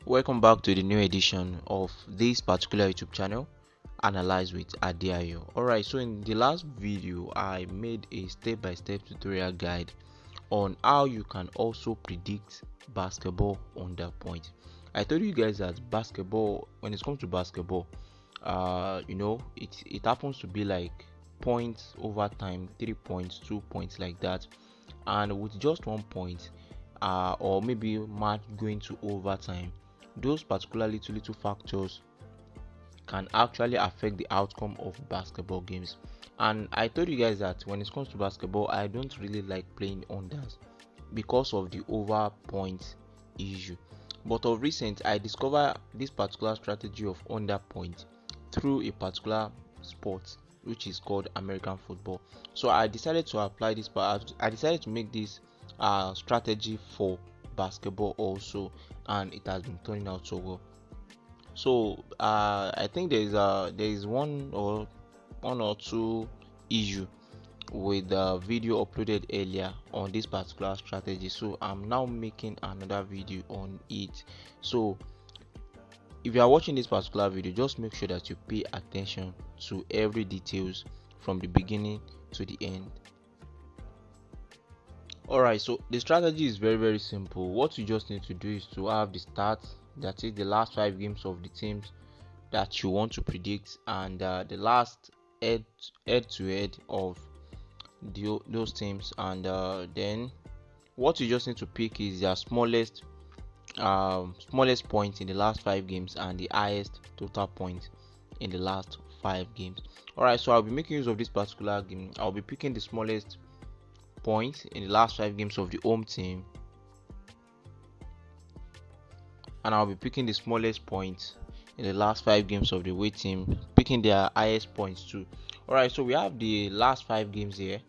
Welcome back to the new edition of this particular YouTube channel, Analyze with Adiayo. Alright, so in the last video I made a step-by-step tutorial guide on how you can also predict basketball under point. I told you guys that basketball, when it comes to basketball, it happens to be like points over time, 3 points, 2 points, like that, and with just 1 point, or maybe match going to overtime, those particular little factors can actually affect the outcome of basketball games. And I told you guys that when it comes to basketball, I don't really like playing unders because of the over point issue. But of recent, I discovered this particular strategy of under point through a particular sport which is called American football. So I decided to apply this, but I decided to make this strategy for basketball also, and it has been turning out so well. So I think there is one or two issue with the video uploaded earlier on this particular strategy, so I'm now making another video on it. So if you are watching this particular video, just make sure that you pay attention to every details from the beginning to the end. Alright, so the strategy is very simple. What you just need to do is to have the stats, that is the last 5 games of the teams that you want to predict, and the last head to head of those teams, and then what you just need to pick is their smallest point in the last 5 games and the highest total point in the last 5 games. Alright, so I'll be making use of this particular game. I'll be picking the smallest point in the last 5 games of the home team, and I'll be picking the smallest point in the last 5 games of the away team, picking their highest points too. Alright, so we have the last 5 games here,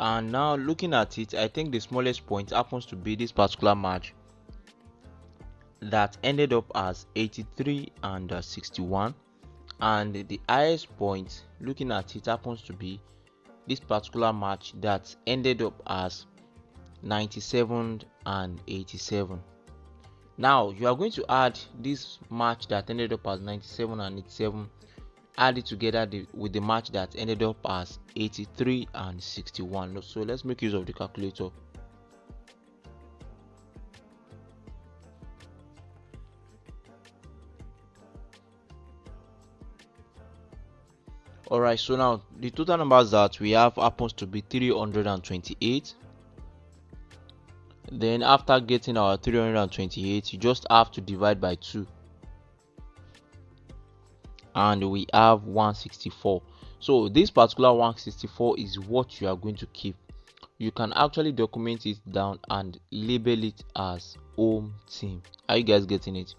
and now looking at it, I think the smallest point happens to be this particular match that ended up as 83 and 61, and the highest point, looking at it, happens to be this particular match that ended up as 97 and 87. Now you are going to add this match that ended up as 97 and 87, add it together with the match that ended up as 83 and 61. So let's make use of the calculator. Alright, so now the total numbers that we have happens to be 328. Then after getting our 328, you just have to divide by 2, and we have 164. So this particular 164 is what you are going to keep. You can actually document it down and label it as home team. Are you guys getting it?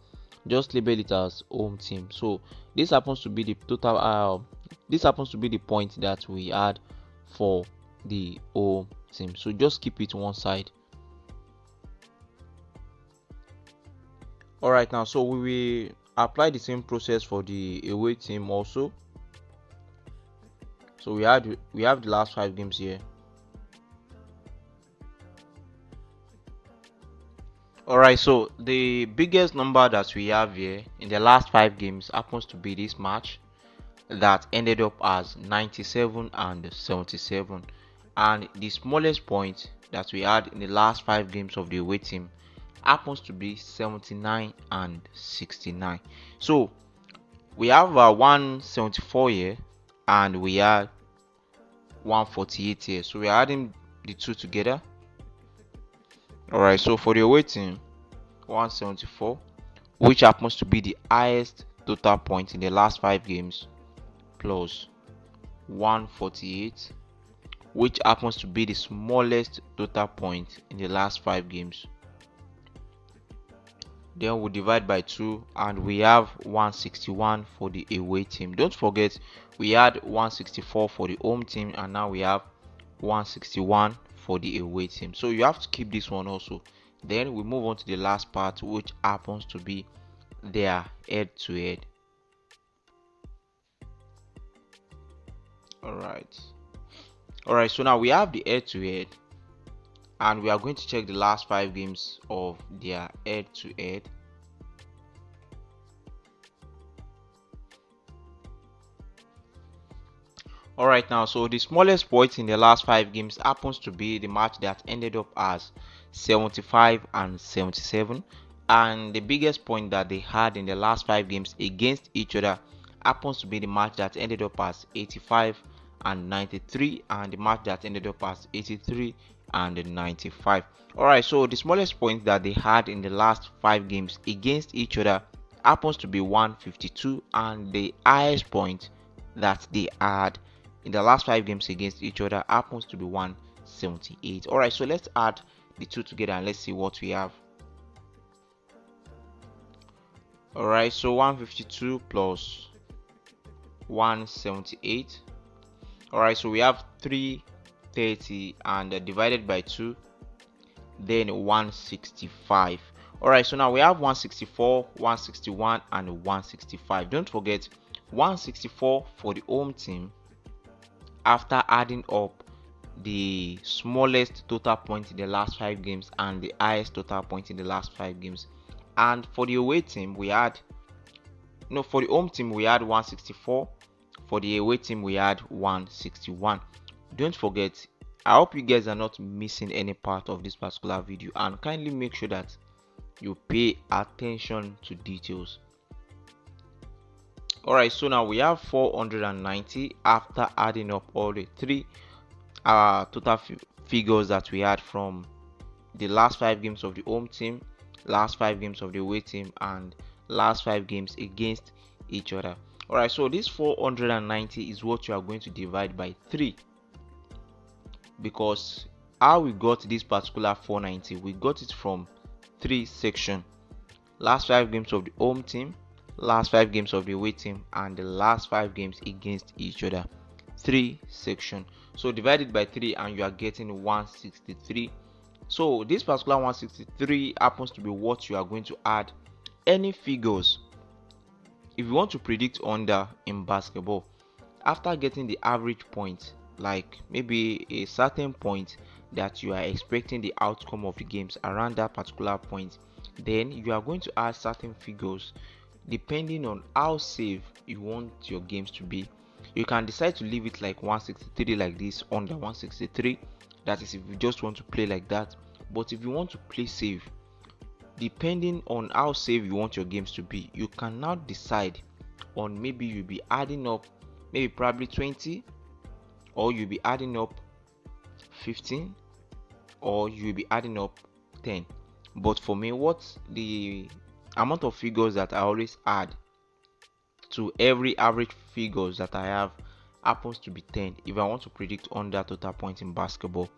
Just label it as home team. So this happens to be the total this happens to be the point that we had for the home team, so just keep it one side. Alright, now so we will apply the same process for the away team also. So we have the last 5 games here. Alright, so the biggest number that we have here in the last 5 games happens to be this match that ended up as 97 and 77, and the smallest point that we had in the last 5 games of the away team happens to be 79 and 69. So we have 174 here and we have 148 here, so we are adding the two together. Alright, so for the away team, 174, which happens to be the highest total point in the last 5 games, plus 148, which happens to be the smallest total point in the last 5 games. Then we divide by 2 and we have 161 for the away team. Don't forget, we had 164 for the home team, and now we have 161 for the away team. So you have to keep this one also. Then we move on to the last part, which happens to be their head to head. Alright, so now we have the head to head, and we are going to check the last 5 games of their head-to-head. Alright, now so the smallest point in the last 5 games happens to be the match that ended up as 75 and 77, and the biggest point that they had in the last 5 games against each other happens to be the match that ended up as 85 and 93, and the match that ended up as 83 and 95. Alright, so the smallest point that they had in the last 5 games against each other happens to be 152, and the highest point that they had in the last 5 games against each other happens to be 178. Alright, so let's add the two together and let's see what we have. Alright, so 152 plus 178. Alright, so we have 330 and divided by 2, then 165. Alright, so now we have 164, 161 and 165. Don't forget 164 for the home team after adding up the smallest total point in the last 5 games and the highest total point in the last 5 games. And for the away team we had, no, for the home team we had 164, for the away team we had 161. Don't forget, I hope you guys are not missing any part of this particular video, and kindly make sure that you pay attention to details. Alright, so now we have 490 after adding up all the three total figures that we had from the last 5 games of the home team, last 5 games of the away team, and last 5 games against each other. Alright, so this 490 is what you are going to divide by 3, because how we got this particular 490, we got it from 3 sections: last 5 games of the home team, last 5 games of the away team, and the last 5 games against each other. 3 sections. So divided by 3 and you are getting 163. So this particular 163 happens to be what you are going to add any figures if you want to predict under in basketball. After getting the average point, like maybe a certain point that you are expecting the outcome of the games around that particular point, then you are going to add certain figures depending on how safe you want your games to be. You can decide to leave it like 163 like this, under 163. That is if you just want to play like that. But if you want to play safe, depending on how safe you want your games to be, you can now decide on maybe you'll be adding up maybe probably 20, or you'll be adding up 15, or you'll be adding up 10. But for me, what's the amount of figures that I always add to every average figures that I have happens to be 10. If I want to predict under total points in basketball,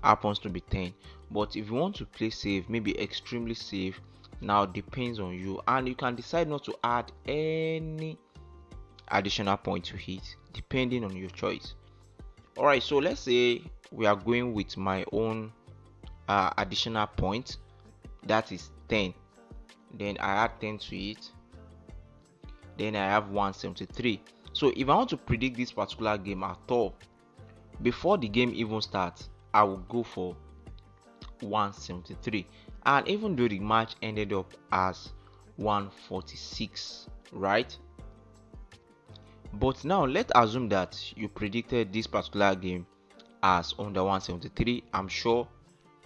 happens to be 10. But if you want to play safe, maybe extremely safe, now depends on you, and you can decide not to add any additional point to hit depending on your choice. Alright, so let's say we are going with my own additional point, that is 10. Then I add 10 to it, then I have 173. So if I want to predict this particular game at all, before the game even starts, I will go for 173. And even though the match ended up as 146, right? But now let's assume that you predicted this particular game as under 173. I'm sure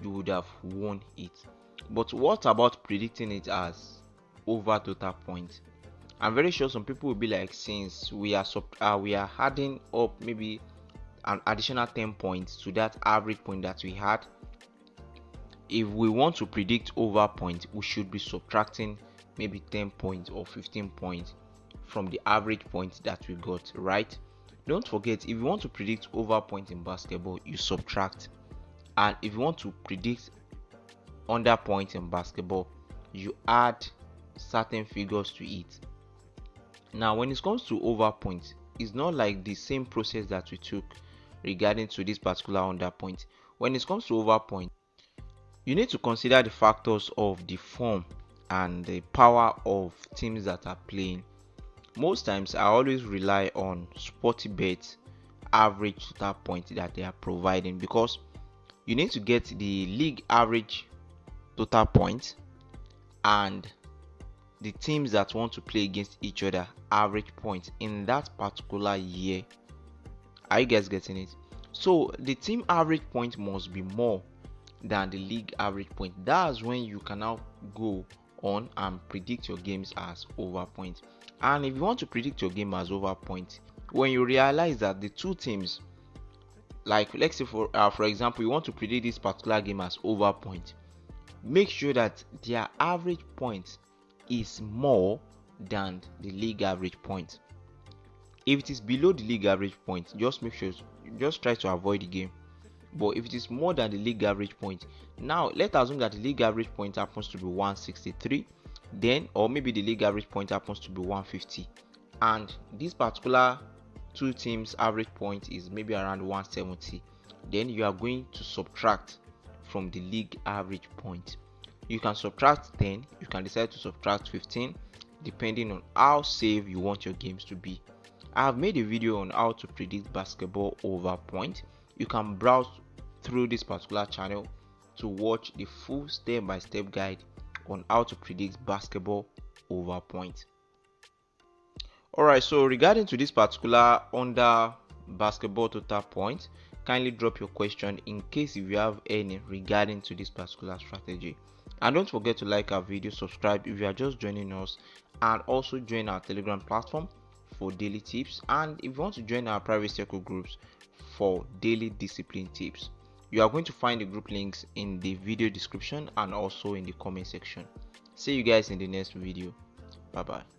you would have won it. But what about predicting it as over total points? I'm very sure some people will be like, since we are adding up maybe an additional 10 points to that average point that we had, if we want to predict over points, we should be subtracting maybe 10 points or 15 points from the average point that we got, right? Don't forget, if you want to predict over point in basketball, you subtract, and if you want to predict under point in basketball, you add certain figures to it. Now when it comes to over points, it's not like the same process that we took regarding to this particular under point. When it comes to over point, you need to consider the factors of the form and the power of teams that are playing. Most times I always rely on Sportybet average total point that they are providing, because you need to get the league average total points and the teams that want to play against each other average points in that particular year. Are you guys getting it? So the team average point must be more than the league average point. That's when you can now go on and predict your games as over points. And if you want to predict your game as over points, when you realize that the two teams, like let's say for example, you want to predict this particular game as over point, make sure that their average point is more than the league average point. If it is below the league average point, just make sure, just try to avoid the game. But if it is more than the league average point, now let's assume that the league average point happens to be 163, then, or maybe the league average point happens to be 150, and this particular two teams average point is maybe around 170, then you are going to subtract from the league average point. You can subtract 10, you can decide to subtract 15, depending on how safe you want your games to be. I have made a video on how to predict basketball over point. You can browse through this particular channel to watch the full step-by-step guide on how to predict basketball over point. Alright, so regarding to this particular under basketball total point, kindly drop your question in case if you have any regarding to this particular strategy. And don't forget to like our video, subscribe if you are just joining us, and also join our Telegram platform for daily tips, and if you want to join our private circle groups for daily discipline tips. You are going to find the group links in the video description and also in the comment section. See you guys in the next video. Bye bye.